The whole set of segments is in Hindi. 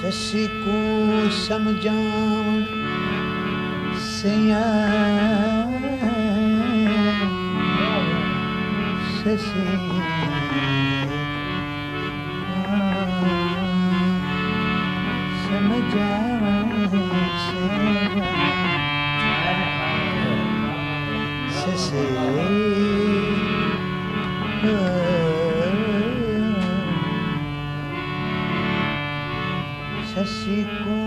शशि को समझावन सैया शशि समझावन सैया शशि शशि को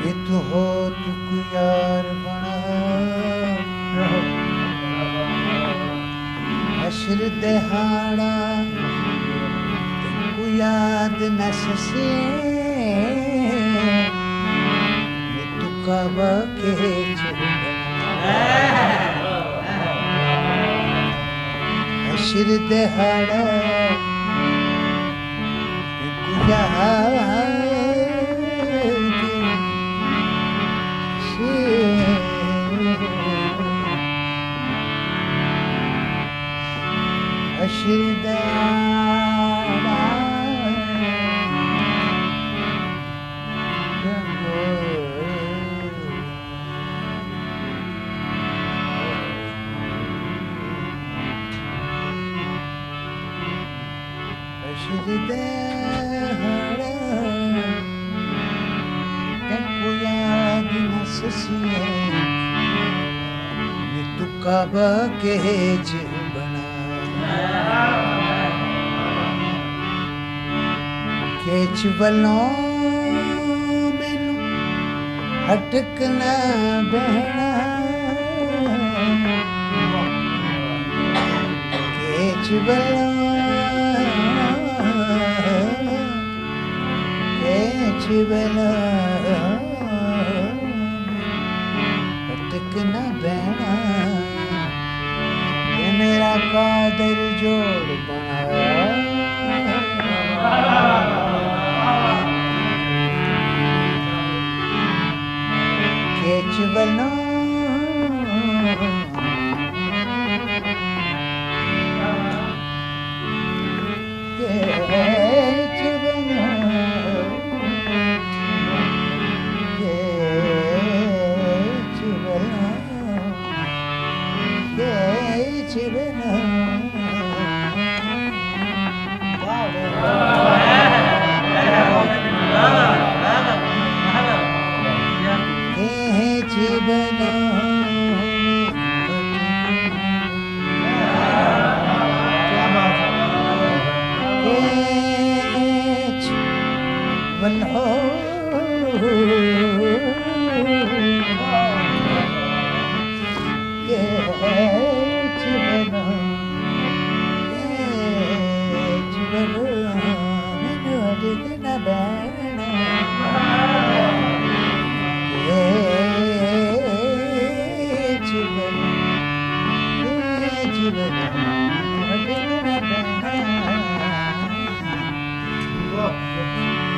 ये तो हो तुक यार बना अशर दहाड़ा तुक याद न ससे कब के अशर दहाड़ा अशर दहाड़ा तू कब के बना केच वलों मैनू हटकना बहना केच वलों हटकना बहना ये मेरा कादर जोड़ बनाया केच वलों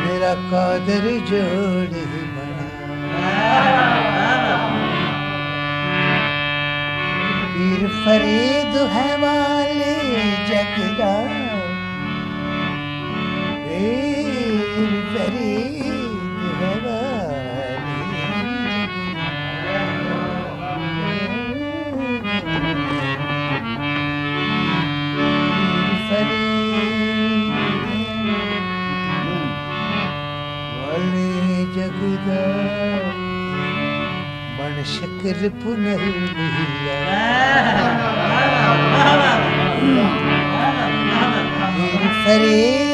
मेरा कादर जोड़ बना पीर फरीद है वाले जगदा पीर फरीद है वाले पीर फरीद जगदा बन शकर पुनर्लिया पीर फरीद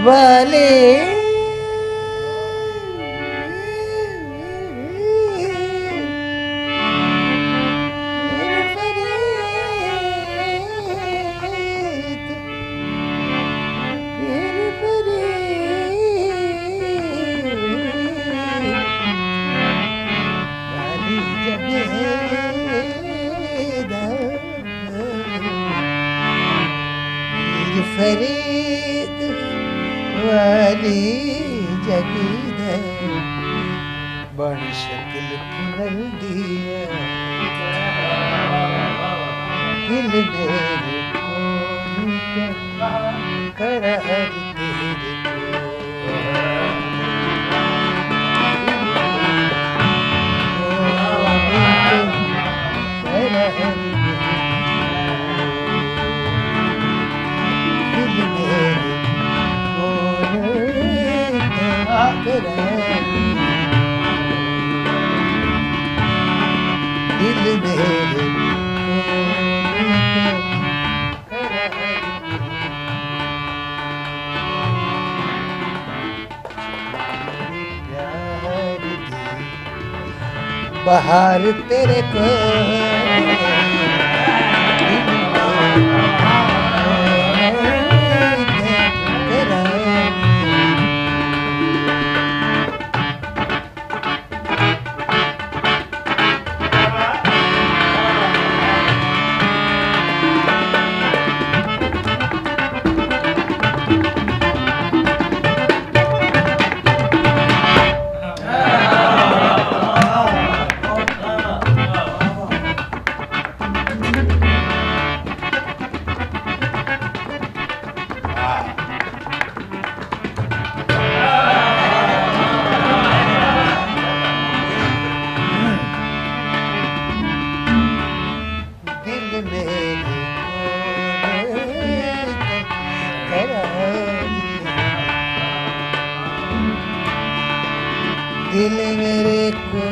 वाले फरीद वाली जगीदर बण शक्ल पुनल दिया दिल मेरे को करार तेरे दिल मेरे बहार तेरे को दिल मेरे को करार तेरे को दिल मेरे को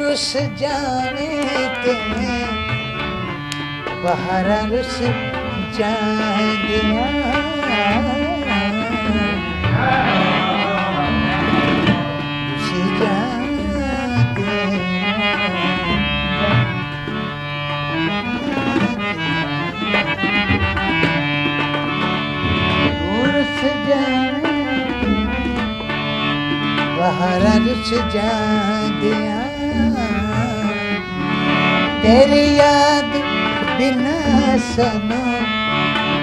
रुस जाने तेने बहारा रुस जादिया रुस जादिया रुस जाने बहारा रुस जादिया तेरी याद बिना सनो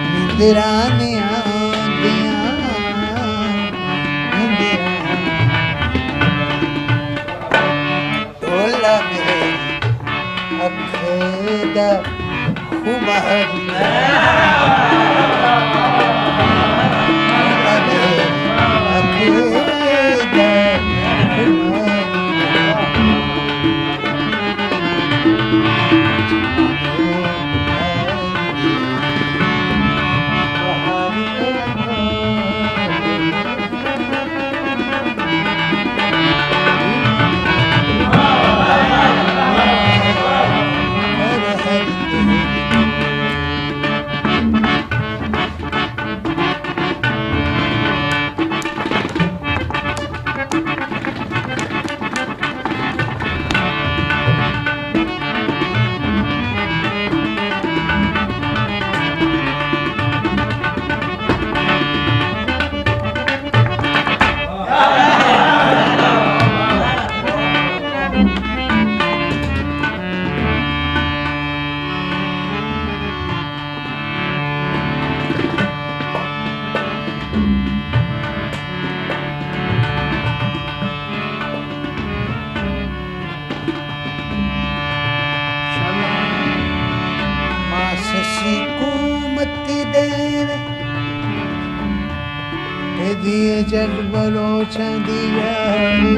निंदराने आंदिया टोला मेरे अखदा खुमारिया बलोचन दी यारी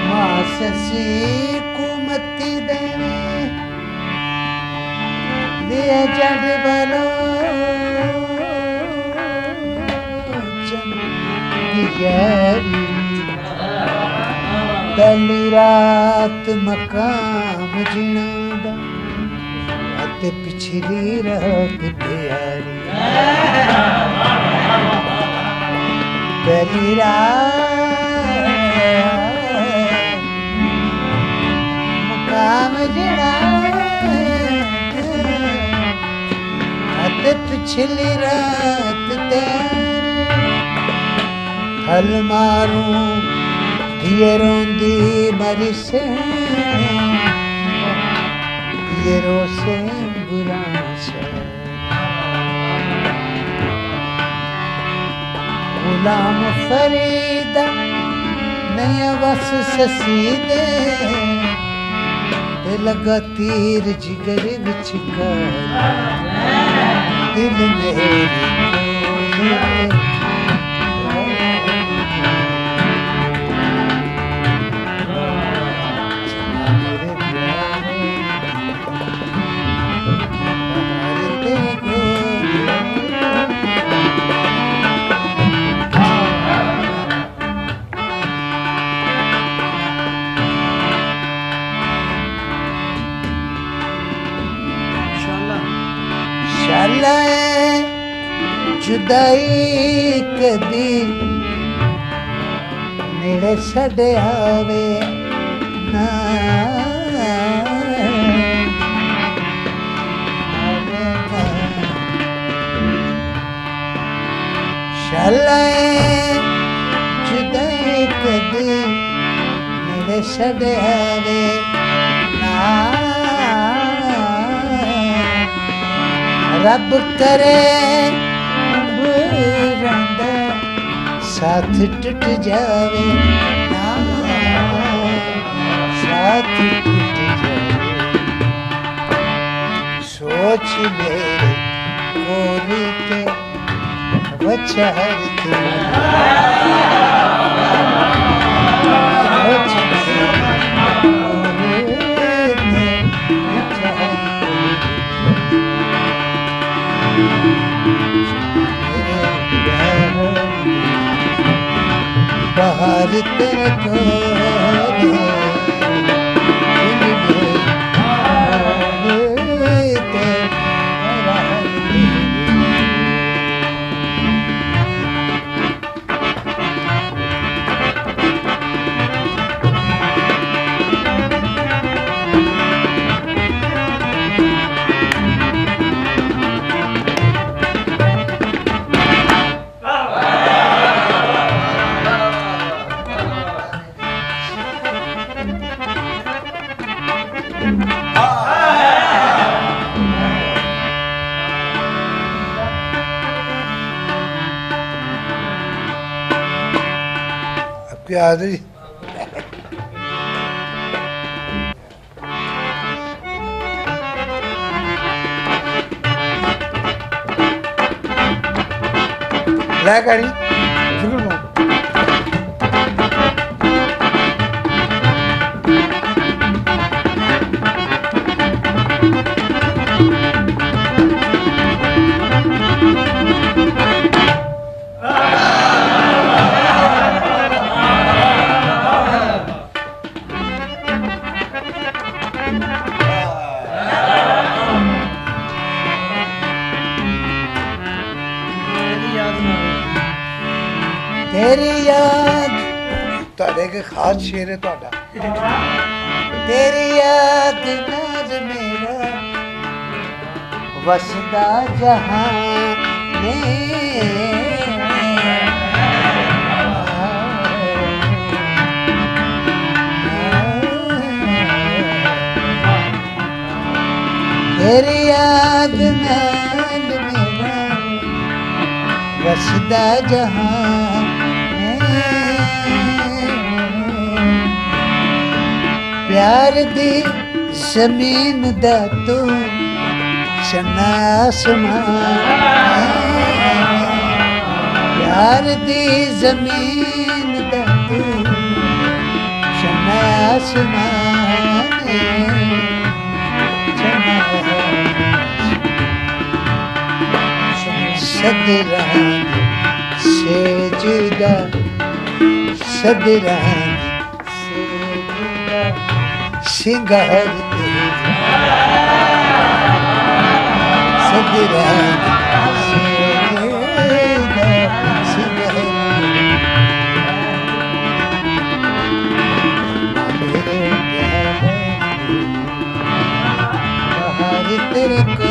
मां ससी कुमती देवे दिया जड़ बलोचन दी यारी पहली रात मकाम जिना दा ते पिछली रात प्यारी पहली रात मकाम जिना ते पिछली रात तेरी हल मारूं ये रोंदी मरी से ये रोसे बुरा से गुलाम फरीदा नया बस ससी दे लगा तीर जिगर विच दिल मेरी जुदाई कदी नेड़े सड़े आवे ना शालाए जुदाई कदी नेड़े सड़े आवे ना रब करे साथ टूट जावे ना साथ टूट जावे सोच मेरे कोरी ते वचहर तू सोच बाहर तेरे को हाजरी ला करी शुरू तेरी याद तारे के खास शेर है ताड़ा तेरी याद नाज मेरा वसदा जहां में तेरी याद नाल मेरा वसदा जहां प्यार दी जमीन दा तू चन्ना आसमान प्यार दी जमीन दा तू चन्ना आसमान सदरान से जुदा सदरान से जुदा सिंगार सदरान से जुदा सिंगार बाहर तेरे को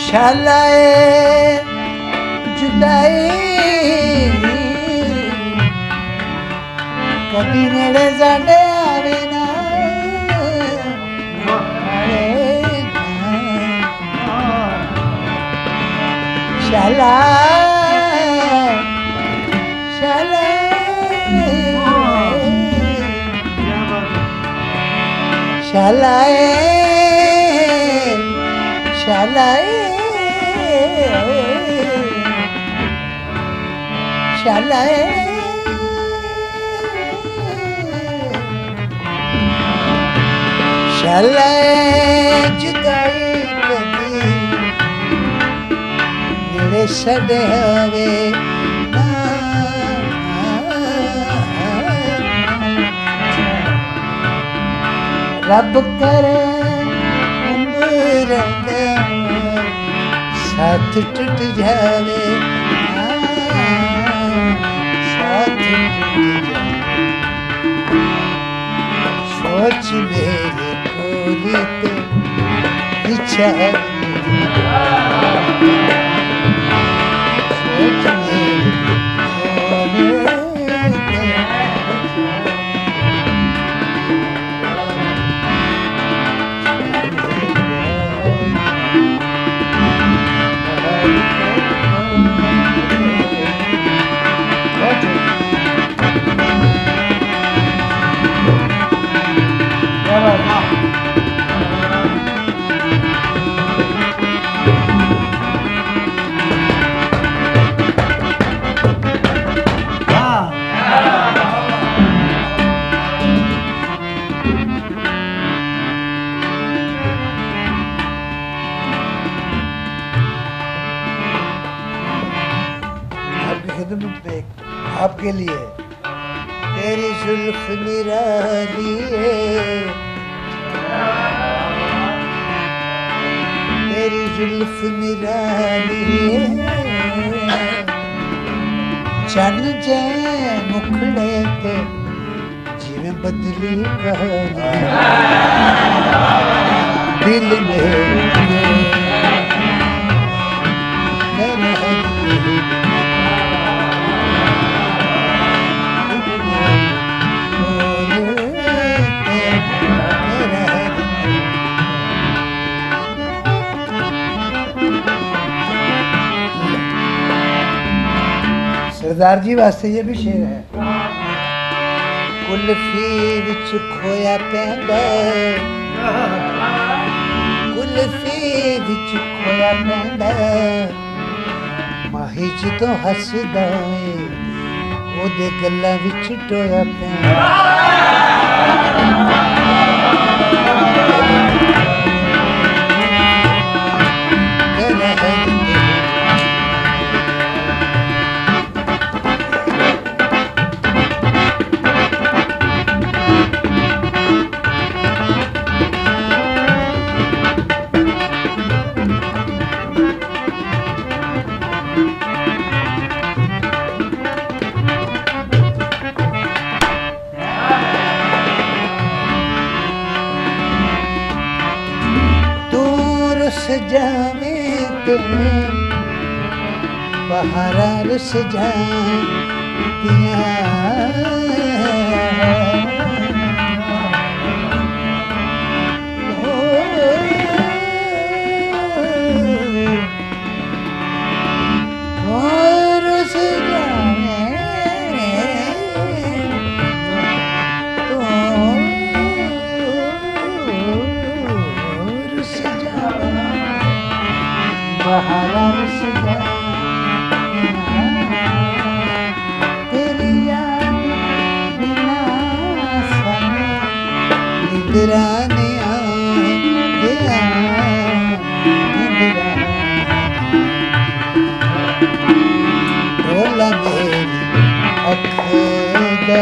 शालाए जुदाई कभी मेरे जाने आवे ना शाला शाला शालाए शालाए शालाए शालाए जुदाई कदी मेरे सदे हवे रब करे उम्र दे साथ टूट जावे साथ टूट जावे सोच मेरे कोली ते विचार सोच मेरे कोली ते आपके लिए तेरी जुल्फ निराली तेरी जुल्फ निराली चन जे मुखड़े ते जिवें बदली कहानी दिल में सरदार जी वास्ते ये भी शेर है कुल्फी विच खोया पैंदा कुल्फी विच खोया पैंदा माही जदों हसदा है ओदे गल्लां विच टोया पैंदा जावे तुम्हें बहारा रुस जातियाँ मेरी अख दा